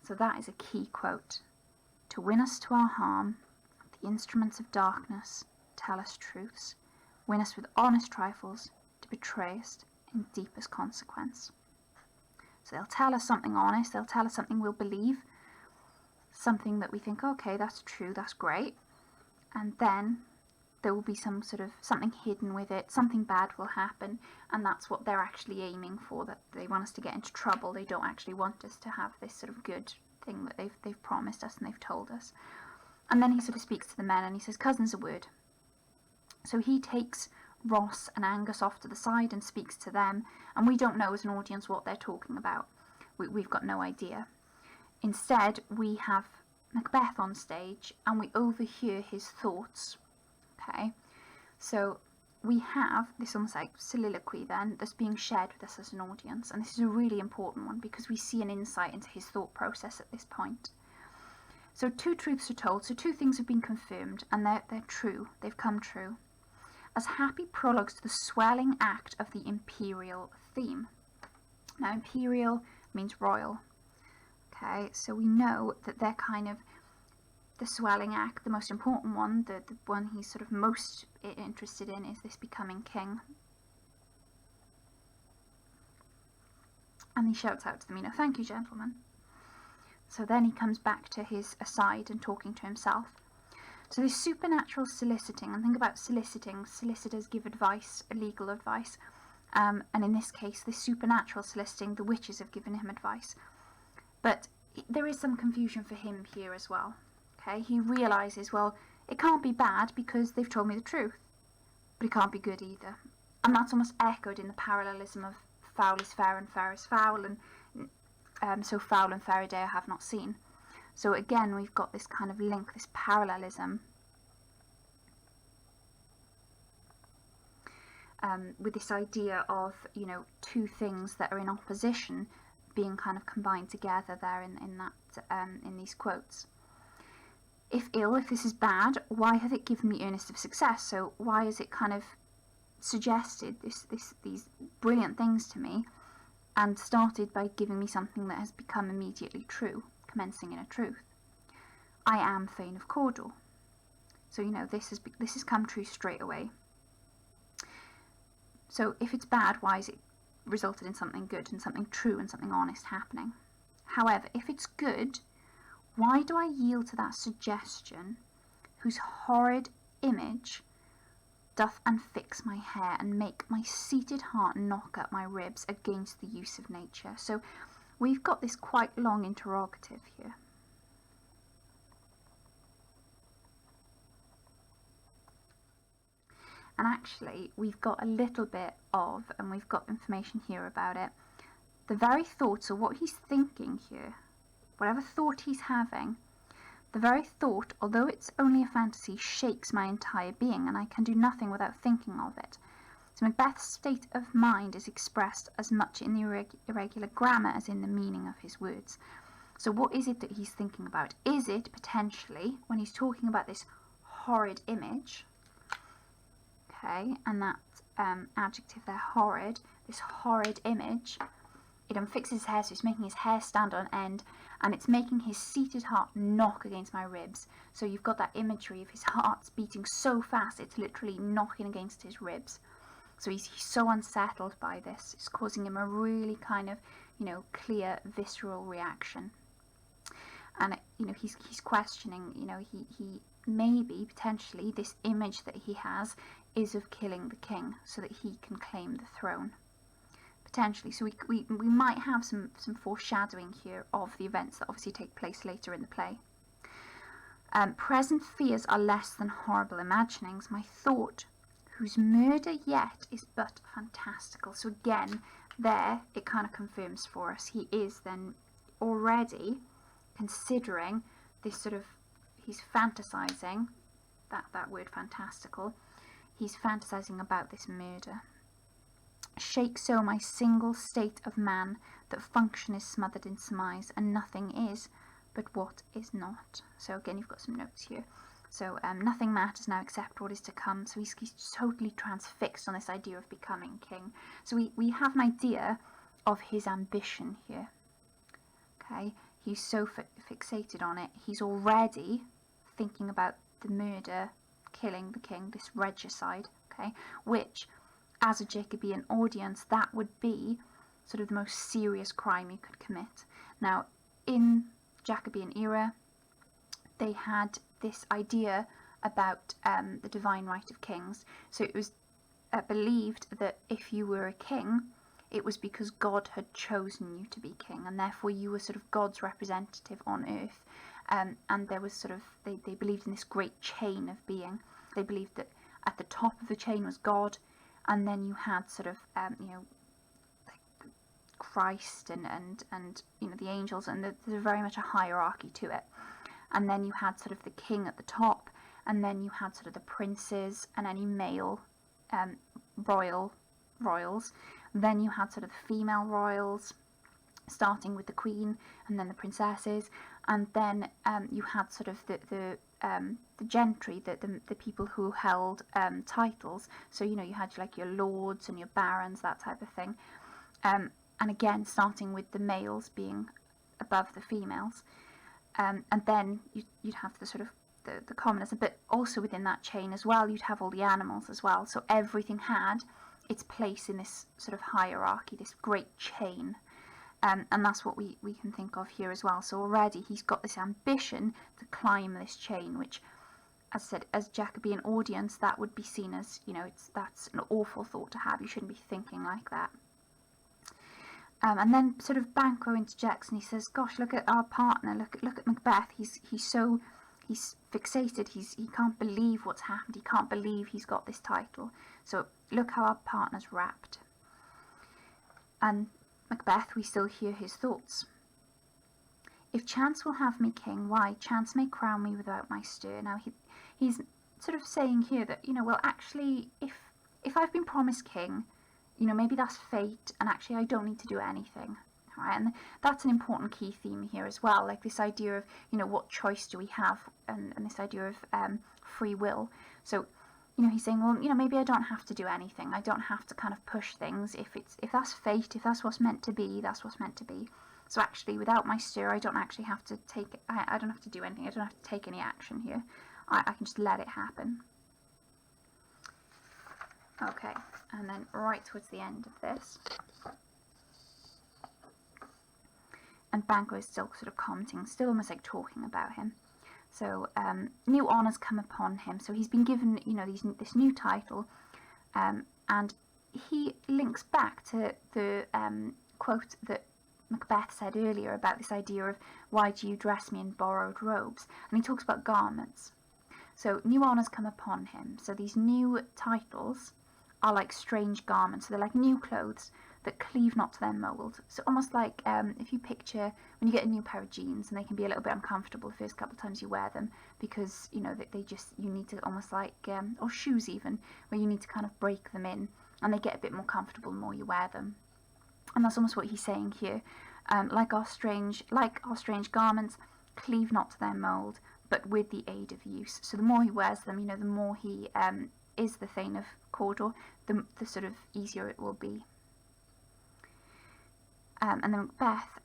So that is a key quote. To win us to our harm, the instruments of darkness tell us truths, win us with honest trifles, to betray us in deepest consequence. So they'll tell us something honest, they'll tell us something we'll believe, something that we think, okay, that's true, that's great, and then there will be some sort of something hidden with it, something bad will happen, and that's what they're actually aiming for, that they want us to get into trouble. They don't actually want us to have this sort of good thing that they've promised us and they've told us. And then he sort of speaks to the men and he says, cousin's a word. So he takes Ross and Angus off to the side and speaks to them, and we don't know as an audience what they're talking about. We've got no idea. Instead, we have Macbeth on stage and we overhear his thoughts. Okay, so we have this almost like soliloquy then that's being shared with us as an audience, and this is a really important one because we see an insight into his thought process at this point. So two truths are told, so two things have been confirmed, and they're true, they've come true, as happy prologues to the swelling act of the imperial theme. Now imperial means royal, okay, so we know that they're kind of the swelling act, the most important one, the one he's sort of most interested in, is this becoming king. And he shouts out to them, thank you, gentlemen. So then he comes back to his aside and talking to himself. So this supernatural soliciting, and think about soliciting, solicitors give advice, legal advice, and in this case, this supernatural soliciting, the witches have given him advice. But there is some confusion for him here as well. Okay, he realises, well, it can't be bad because they've told me the truth, but it can't be good either. And that's almost echoed in the parallelism of foul is fair and fair is foul, and so foul and fair a day I have not seen. So again, we've got this kind of link, this parallelism with this idea of, two things that are in opposition being kind of combined together there in these quotes. If ill, if this is bad, why hath it given me earnest of success? So why has it kind of suggested these brilliant things to me and started by giving me something that has become immediately true, commencing in a truth? I am Thane of Cawdor. So, this has come true straight away. So if it's bad, why has it resulted in something good and something true and something honest happening? However, if it's good, why do I yield to that suggestion, whose horrid image doth unfix my hair and make my seated heart knock at my ribs against the use of nature? So we've got this quite long interrogative here. And actually, we've got a little bit of, and we've got information here about it, the very thoughts, or what he's thinking here, whatever thought he's having, the very thought, although it's only a fantasy, shakes my entire being, and I can do nothing without thinking of it. So Macbeth's state of mind is expressed as much in the irregular grammar as in the meaning of his words. So what is it that he's thinking about? Is it potentially, when he's talking about this horrid image, okay, and that adjective there, horrid, this horrid image, it unfixes his hair, so it's making his hair stand on end, and it's making his seated heart knock against my ribs. So you've got that imagery of his heart's beating so fast, it's literally knocking against his ribs. So he's so unsettled by this. It's causing him a really kind of, clear, visceral reaction. And, he's questioning, he maybe, potentially, this image that he has is of killing the king so that he can claim the throne. Potentially. So we might have some foreshadowing here of the events that obviously take place later in the play. Present fears are less than horrible imaginings. My thought, whose murder yet is but fantastical. So again, there it kind of confirms for us. He is then already considering this sort of, he's fantasizing, that word fantastical, he's fantasizing about this murder. Shake so my single state of man, that function is smothered in surmise, and nothing is but what is not. So again, you've got some notes here. So nothing matters now except what is to come. So he's totally transfixed on this idea of becoming king. So we have an idea of his ambition here. Okay, he's so fixated on it. He's already thinking about the murder killing the king, this regicide, okay, which as a Jacobean audience, that would be sort of the most serious crime you could commit. Now, in Jacobean era, they had this idea about the divine right of kings. So it was believed that if you were a king, it was because God had chosen you to be king, and therefore you were sort of God's representative on earth. And there was sort of, they believed in this great chain of being. They believed that at the top of the chain was God, and then you had sort of, like Christ and the angels, and there's very much a hierarchy to it. And then you had sort of the king at the top, and then you had sort of the princes and any male royals. Then you had sort of the female royals, starting with the queen, and then the princesses, and then you had sort of the gentry, the people who held titles. So you had like your lords and your barons, that type of thing. And again, starting with the males being above the females, and then you'd have the sort of the commoners, but also within that chain as well, you'd have all the animals as well. So everything had its place in this sort of hierarchy, this great chain. And that's what we can think of here as well. So already he's got this ambition to climb this chain, which, as I said, as Jacobean audience, that would be seen as, that's an awful thought to have. You shouldn't be thinking like that. And then sort of Banquo interjects and he says, "Gosh, look at our partner. Look at Macbeth. He's fixated. He can't believe what's happened. He can't believe he's got this title. So look how our partner's wrapped." And Macbeth, we still hear his thoughts. "If chance will have me king, why, chance may crown me without my stir." Now he's sort of saying here that, well, actually, if I've been promised king, maybe that's fate, and actually I don't need to do anything. Right? And that's an important key theme here as well, like this idea of, what choice do we have, and this idea of free will. So, he's saying, well, maybe I don't have to do anything. I don't have to kind of push things. If that's fate, if that's what's meant to be, that's what's meant to be. So actually, without my stir, I don't actually have to I don't have to do anything. I don't have to take any action here. I can just let it happen. Okay, and then right towards the end of this, and Banquo is still sort of commenting, still almost like talking about him. So new honours come upon him. So he's been given, this new title, and he links back to the quote that Macbeth said earlier about this idea of, "Why do you dress me in borrowed robes?" And he talks about garments. So new honours come upon him. So these new titles are like strange garments. So they're like new clothes that cleave not to their mould. So almost like if you picture when you get a new pair of jeans, and they can be a little bit uncomfortable the first couple of times you wear them, because you need to almost like, or shoes even, where you need to kind of break them in, and they get a bit more comfortable the more you wear them. And that's almost what he's saying here. Like our strange garments, cleave not to their mould, but with the aid of use. So the more he wears them, the more he is the Thane of Cawdor, the sort of easier it will be. And then Macbeth,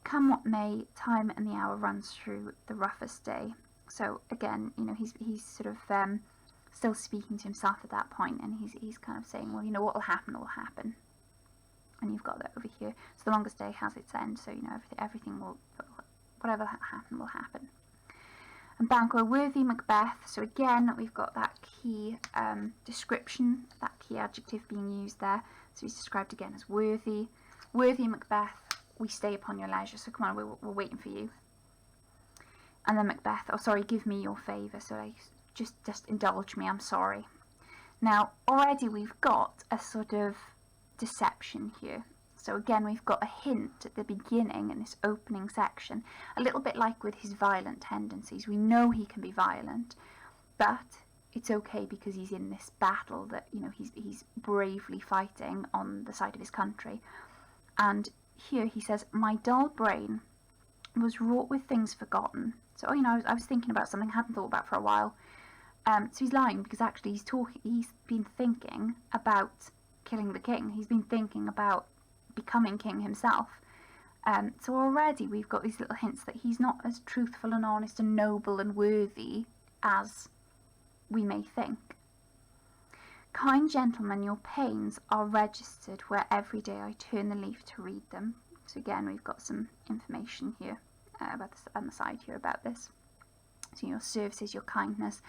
"Come what may, time and the hour runs through the roughest day." So again, he's sort of still speaking to himself at that point, and he's kind of saying, well, what will happen will happen. And you've got that over here. So the longest day has its end. So everything will, whatever happen will happen. And Banquo, "Worthy Macbeth." So again, we've got that key description, that key adjective being used there. So he's described again as worthy. "Worthy Macbeth, we stay upon your leisure." So come on, we're waiting for you. And then Macbeth, "Oh, sorry, give me your favour." So just indulge me, I'm sorry. Now, already we've got a sort of deception here. So again, we've got a hint at the beginning in this opening section, a little bit like with his violent tendencies. We know he can be violent, but it's okay because he's in this battle that, he's bravely fighting on the side of his country. And here he says, "My dull brain was wrought with things forgotten." So, I was thinking about something I hadn't thought about for a while. So he's lying, because actually he's been thinking about killing the king. He's been thinking about becoming king himself. So already we've got these little hints that he's not as truthful and honest and noble and worthy as we may think. Kind gentlemen, your pains are registered where every day I turn the leaf to read them. So again, we've got some information here about this, on the side here about this. So your services, your kindness,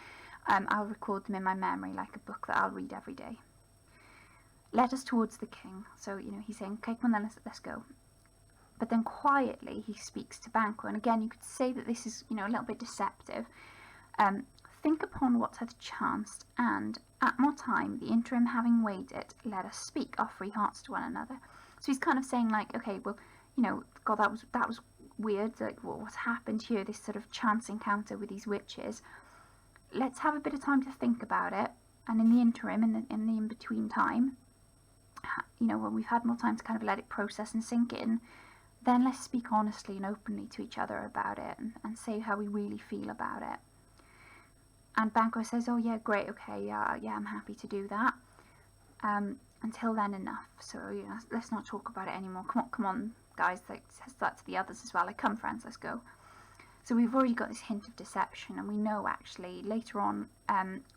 I'll record them in my memory like a book that I'll read every day. Let us towards the king. So, you know, he's saying, okay, come on then, let's go. But then quietly he speaks to Banquo. And again, you could say that this is, you know, a little bit deceptive. Think upon what hath chanced, and at more time, the interim having weighed it, let us speak our free hearts to one another. So he's kind of saying like, okay, well, you know, God, that was weird. Like, what's happened here? This sort of chance encounter with these witches. Let's have a bit of time to think about it. And in the interim, in the in-between time, you know, when we've had more time to kind of let it process and sink in, then let's speak honestly and openly to each other about it and say how we really feel about it. And Banquo says, oh yeah, great, okay, yeah, I'm happy to do that. Until then, enough. So, you know, let's not talk about it anymore. Come on, guys, like, says that to the others as well. Like, come, friends, let's go. So we've already got this hint of deception, and we know actually later on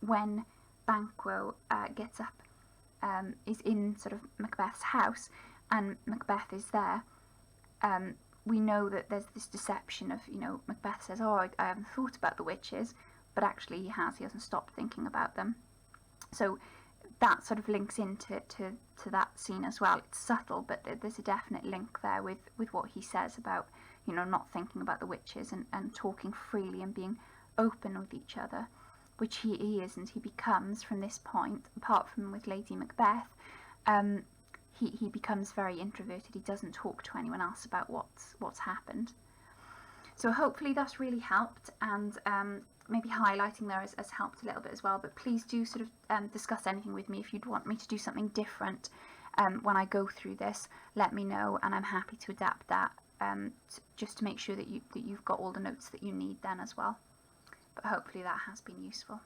when Banquo gets up, is in sort of Macbeth's house, and Macbeth is there. We know that there's this deception of, you know, Macbeth says, oh, I haven't thought about the witches, but actually he hasn't stopped thinking about them. So that sort of links into to that scene as well. It's subtle, but there's a definite link there with what he says about, you know, not thinking about the witches and talking freely and being open with each other, which he isn't. He becomes, from this point, apart from with Lady Macbeth, he becomes very introverted. He doesn't talk to anyone else about what's happened. So hopefully that's really helped, and maybe highlighting there has helped a little bit as well. But please do sort of discuss anything with me. If you'd want me to do something different when I go through this, let me know, and I'm happy to adapt that just to make sure that you've got all the notes that you need then as well. But hopefully that has been useful.